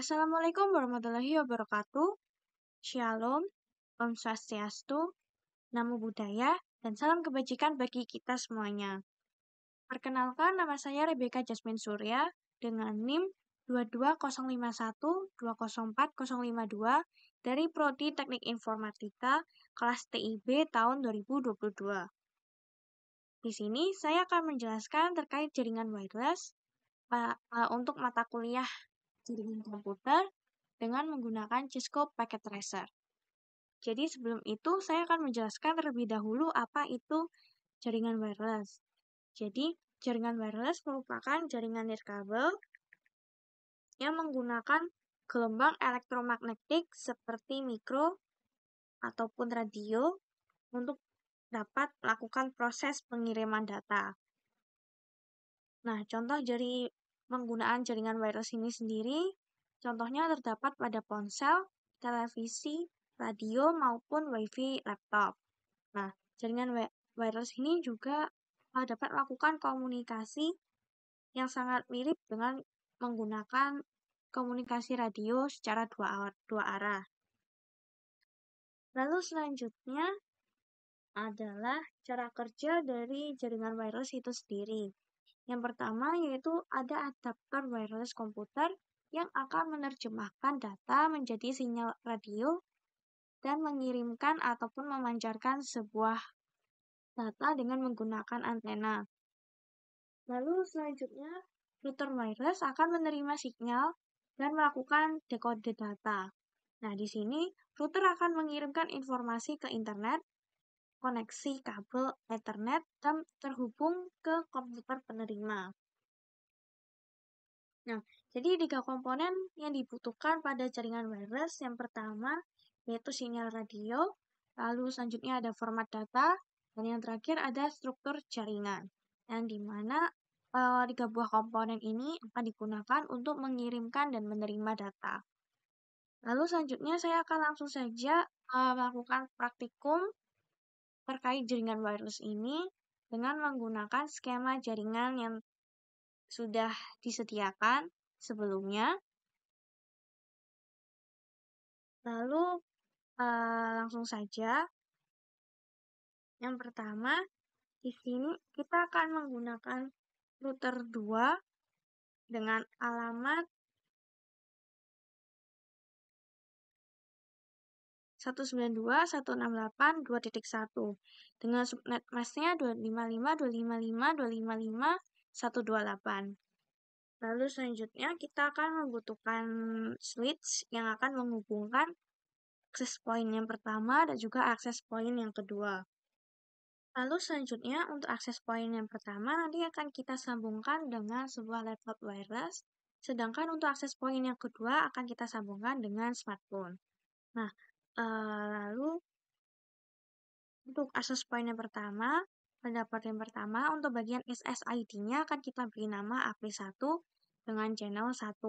Assalamualaikum warahmatullahi wabarakatuh. Shalom, Om Swastiastu, Namo Buddhaya, dan salam kebajikan bagi kita semuanya. Perkenalkan, nama saya Rebecca Jasmine Surya dengan NIM 22051204052 dari Prodi Teknik Informatika kelas TIB tahun 2022. Di sini saya akan menjelaskan terkait jaringan wireless untuk mata kuliah jaringan komputer dengan menggunakan Cisco Packet Tracer. Jadi sebelum itu saya akan menjelaskan terlebih dahulu apa itu jaringan wireless. Jadi jaringan wireless merupakan jaringan nirkabel yang menggunakan gelombang elektromagnetik seperti mikro ataupun radio untuk dapat melakukan proses pengiriman data. Nah, contoh dari penggunaan jaringan wireless ini sendiri, contohnya terdapat pada ponsel, televisi, radio, maupun WiFi laptop. Nah, jaringan wireless ini juga dapat melakukan komunikasi yang sangat mirip dengan menggunakan komunikasi radio secara dua arah. Lalu selanjutnya adalah cara kerja dari jaringan wireless itu sendiri. Yang pertama yaitu ada adaptor wireless komputer yang akan menerjemahkan data menjadi sinyal radio dan mengirimkan ataupun memancarkan sebuah data dengan menggunakan antena. Lalu selanjutnya, router wireless akan menerima sinyal dan melakukan dekode data. Nah, di sini router akan mengirimkan informasi ke internet, koneksi kabel Ethernet, dan terhubung ke komputer penerima. Nah, jadi 3 komponen yang dibutuhkan pada jaringan wireless. Yang pertama, yaitu sinyal radio, lalu selanjutnya ada format data, dan yang terakhir ada struktur jaringan. Yang dimana 3 buah komponen ini akan digunakan untuk mengirimkan dan menerima data. Lalu selanjutnya saya akan langsung saja melakukan praktikum terkait jaringan wireless ini dengan menggunakan skema jaringan yang sudah disediakan sebelumnya. Lalu langsung saja. Yang pertama, di sini kita akan menggunakan router 2 dengan alamat 192.168.2.1 dengan subnet masknya 255.255.255.128. Lalu selanjutnya kita akan membutuhkan switch yang akan menghubungkan akses point yang pertama dan juga akses point yang kedua. Lalu selanjutnya untuk akses point yang pertama nanti akan kita sambungkan dengan sebuah laptop wireless, sedangkan untuk akses point yang kedua akan kita sambungkan dengan smartphone. Nah, lalu untuk akses point yang pertama, pada part yang pertama, untuk bagian SSID-nya akan kita beri nama AP1 dengan channel 1.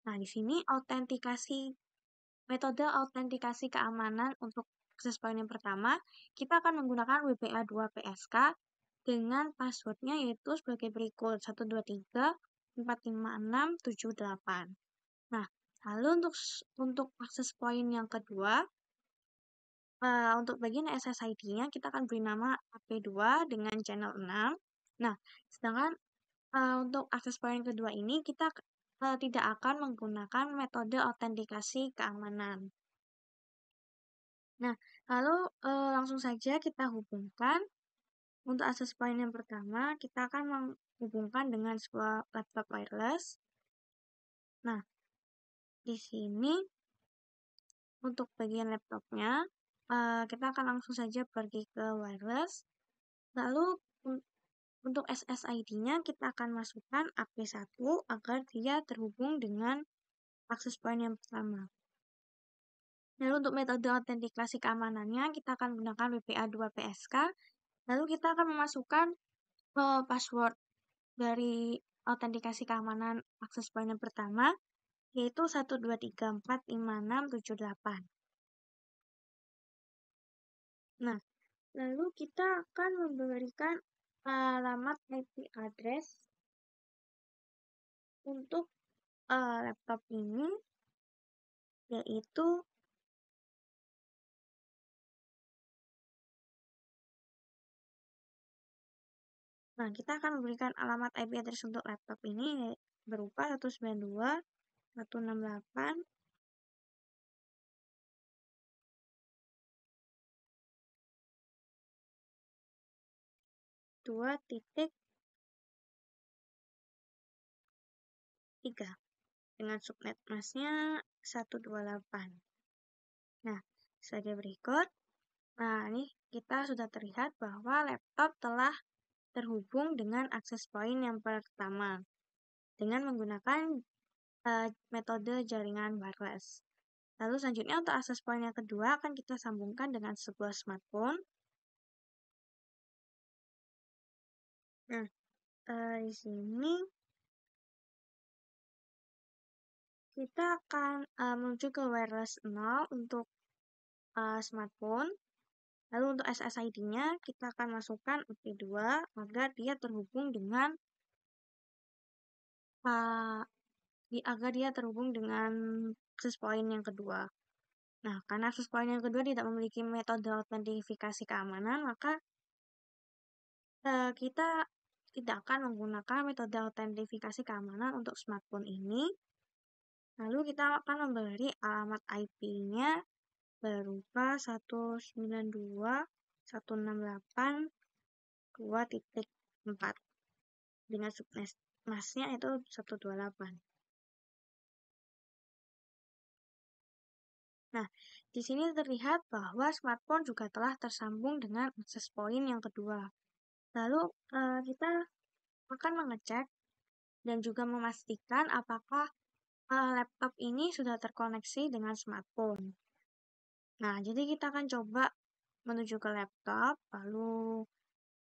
Nah, di sini metode autentikasi keamanan untuk akses point yang pertama, kita akan menggunakan WPA2 PSK dengan passwordnya yaitu sebagai berikut 123.456.78. Nah, lalu untuk akses point yang kedua, untuk bagian SSID-nya kita akan beri nama AP2 dengan channel 6. Nah, sedangkan untuk akses point yang kedua ini kita tidak akan menggunakan metode autentikasi keamanan. Nah, lalu langsung saja kita hubungkan. Untuk akses point yang pertama, kita akan menghubungkan dengan sebuah laptop wireless. Nah, di sini untuk bagian laptopnya, kita akan langsung saja pergi ke wireless. Lalu untuk SSID-nya kita akan masukkan AP1 agar dia terhubung dengan akses point yang pertama. Lalu untuk metode autentikasi keamanannya kita akan menggunakan WPA2 PSK. Lalu kita akan memasukkan password dari autentikasi keamanan akses point yang pertama yaitu 123.456.78. Nah, lalu kita akan memberikan alamat IP address untuk laptop ini yaitu nah, kita akan memberikan alamat IP address untuk laptop ini berupa 192.168 2.3 dengan subnet masknya 128. Nah, sebagai berikut. Nah, ini kita sudah terlihat bahwa laptop telah terhubung dengan access point yang pertama dengan menggunakan metode jaringan wireless. Lalu selanjutnya untuk access point yang kedua akan kita sambungkan dengan sebuah smartphone. Nah, di sini kita akan menuju ke wireless 0 untuk smartphone. Lalu untuk SSID-nya kita akan masukkan IP2 agar dia terhubung dengan access point yang kedua. Nah, karena access point yang kedua tidak memiliki metode autentifikasi keamanan, maka kita tidak akan menggunakan metode autentifikasi keamanan untuk smartphone ini. Lalu kita akan memberi alamat IP-nya berupa 192.168.2.4 dengan subnet masknya itu 128. Nah, di sini terlihat bahwa smartphone juga telah tersambung dengan access point yang kedua. Lalu kita akan mengecek dan juga memastikan apakah laptop ini sudah terkoneksi dengan smartphone. Nah, jadi kita akan coba menuju ke laptop, lalu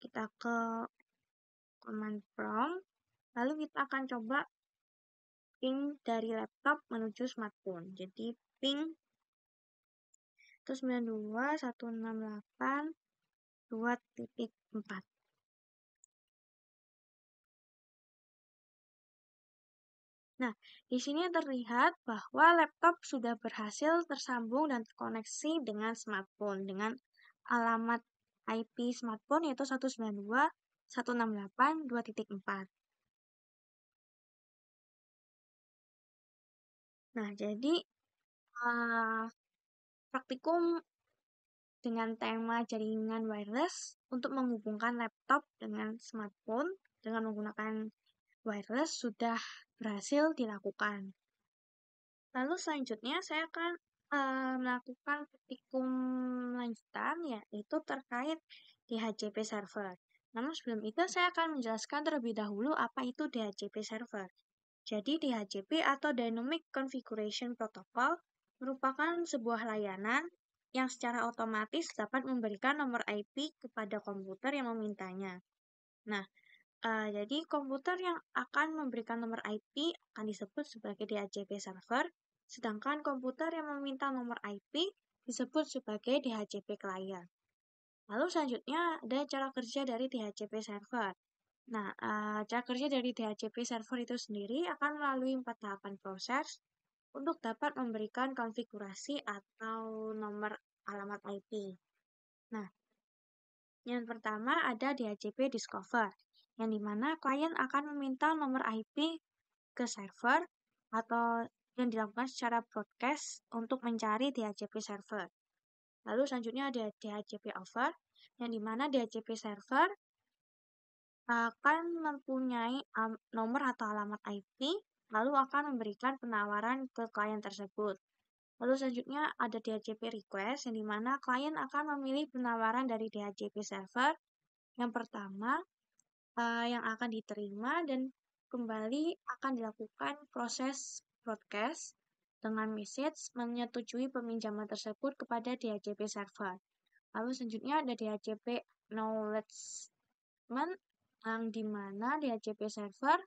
kita ke command prompt, lalu kita akan coba ping dari laptop menuju smartphone. Jadi ping 192.168.2.4. Nah, di sini terlihat bahwa laptop sudah berhasil tersambung dan terkoneksi dengan smartphone dengan alamat IP smartphone yaitu 192.168.2.4. Nah, jadi praktikum dengan tema jaringan wireless untuk menghubungkan laptop dengan smartphone dengan menggunakan wireless sudah berhasil dilakukan. Lalu selanjutnya saya akan melakukan praktikum lanjutan yaitu terkait DHCP server. Namun sebelum itu saya akan menjelaskan terlebih dahulu apa itu DHCP server. Jadi DHCP atau Dynamic Configuration Protocol merupakan sebuah layanan yang secara otomatis dapat memberikan nomor IP kepada komputer yang memintanya. Nah, jadi komputer yang akan memberikan nomor IP akan disebut sebagai DHCP server, sedangkan komputer yang meminta nomor IP disebut sebagai DHCP client. Lalu selanjutnya ada cara kerja dari DHCP server. Nah, cara kerja dari DHCP server itu sendiri akan melalui 4 tahapan proses untuk dapat memberikan konfigurasi atau nomor alamat IP. Nah, yang pertama ada DHCP discover, yang dimana klien akan meminta nomor IP ke server atau yang dilakukan secara broadcast untuk mencari DHCP server. Lalu selanjutnya ada DHCP over, yang dimana DHCP server akan mempunyai nomor atau alamat IP, lalu akan memberikan penawaran ke klien tersebut. Lalu selanjutnya ada DHCP request, yang dimana klien akan memilih penawaran dari DHCP server yang pertama yang akan diterima dan kembali akan dilakukan proses broadcast dengan message menyetujui peminjaman tersebut kepada DHCP server. Lalu selanjutnya ada DHCP acknowledgement yang dimana DHCP server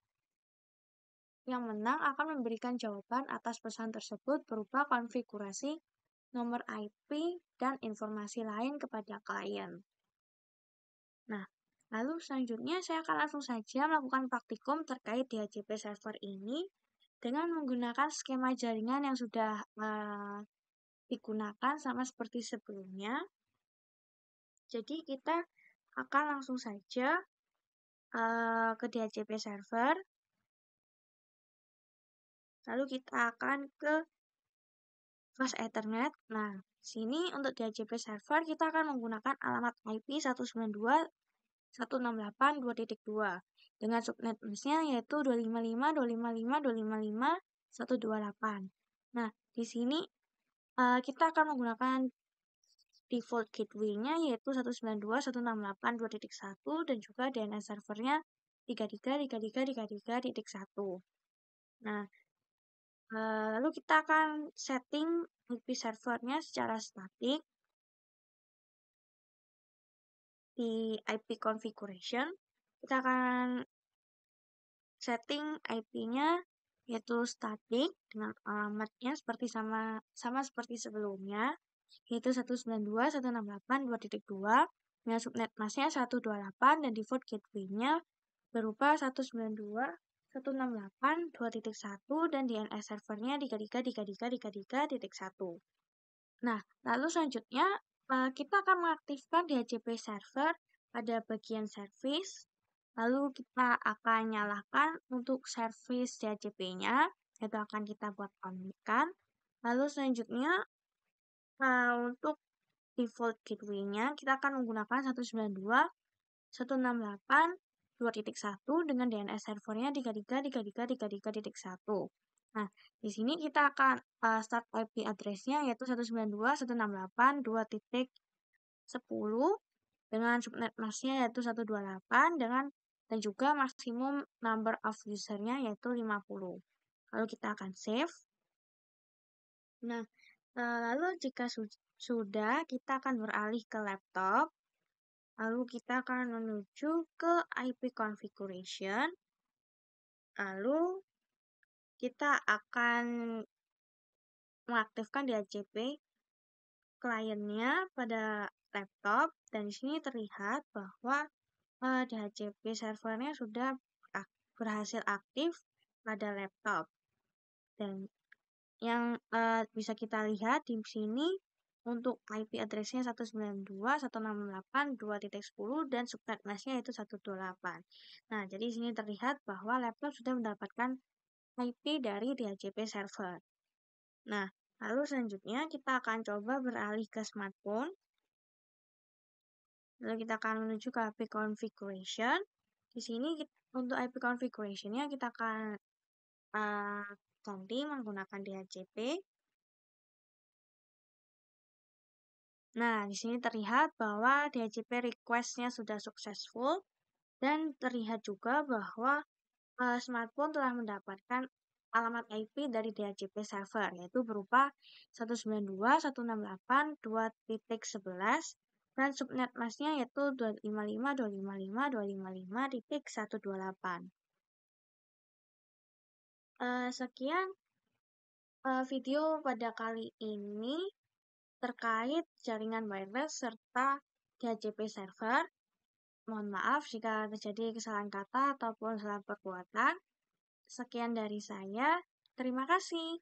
yang menang akan memberikan jawaban atas pesan tersebut berupa konfigurasi nomor IP dan informasi lain kepada klien. Nah, lalu selanjutnya saya akan langsung saja melakukan praktikum terkait DHCP server ini dengan menggunakan skema jaringan yang sudah digunakan sama seperti sebelumnya. Jadi kita akan langsung saja ke DHCP server, lalu kita akan ke flash Ethernet. Nah, sini untuk DHCP server kita akan menggunakan alamat IP 192.168.2.2 dengan subnet mesnya yaitu 255.255.255.128. Nah, di sini kita akan menggunakan default gateway-nya yaitu 192.168.2.1 dan juga DNS servernya 33.33.33.1. Nah, lalu kita akan setting IP servernya secara statik di IP configuration. Kita akan setting IP-nya yaitu static dengan alamatnya sama seperti sebelumnya, yaitu 192.168.2.2 dengan subnet masknya 128 dan default gateway-nya berupa 192.168.2.1 dan DNS servernya 33.33.33.1. Nah, lalu selanjutnya kita akan mengaktifkan DHCP server pada bagian service. Lalu kita akan nyalakan untuk service DHCP-nya, itu akan kita buat on-kan. Lalu selanjutnya untuk default gateway-nya kita akan menggunakan 192.168.2.1 dengan DNS servernya 33.33.33.1. Nah, di sini kita akan start IP address-nya yaitu 192.168.2.10 dengan subnet masknya yaitu 128 dan juga maksimum number of user-nya yaitu 50. Lalu kita akan save. Nah, lalu jika sudah, kita akan beralih ke laptop. Lalu kita akan menuju ke IP configuration. Lalu kita akan mengaktifkan DHCP kliennya pada laptop. Dan di sini terlihat bahwa DHCP servernya sudah berhasil aktif pada laptop. Dan yang bisa kita lihat di sini untuk IP address-nya 192.168.2.10 dan subnet masknya yaitu 128. Nah, jadi di sini terlihat bahwa laptop sudah mendapatkan IP dari DHCP server. Nah, lalu selanjutnya kita akan coba beralih ke smartphone. Lalu kita akan menuju ke IP configuration. Di sini untuk IP configuration-nya kita akan ganti menggunakan DHCP. Nah, di sini terlihat bahwa DHCP request-nya sudah successful dan terlihat juga bahwa smartphone telah mendapatkan alamat IP dari DHCP server yaitu berupa 192.168.2.11 dan subnet masknya yaitu 255.255.255.128. Sekian video pada kali ini terkait jaringan wireless serta DHCP server. Mohon maaf jika terjadi kesalahan kata ataupun salah perbuatan. Sekian dari saya. Terima kasih.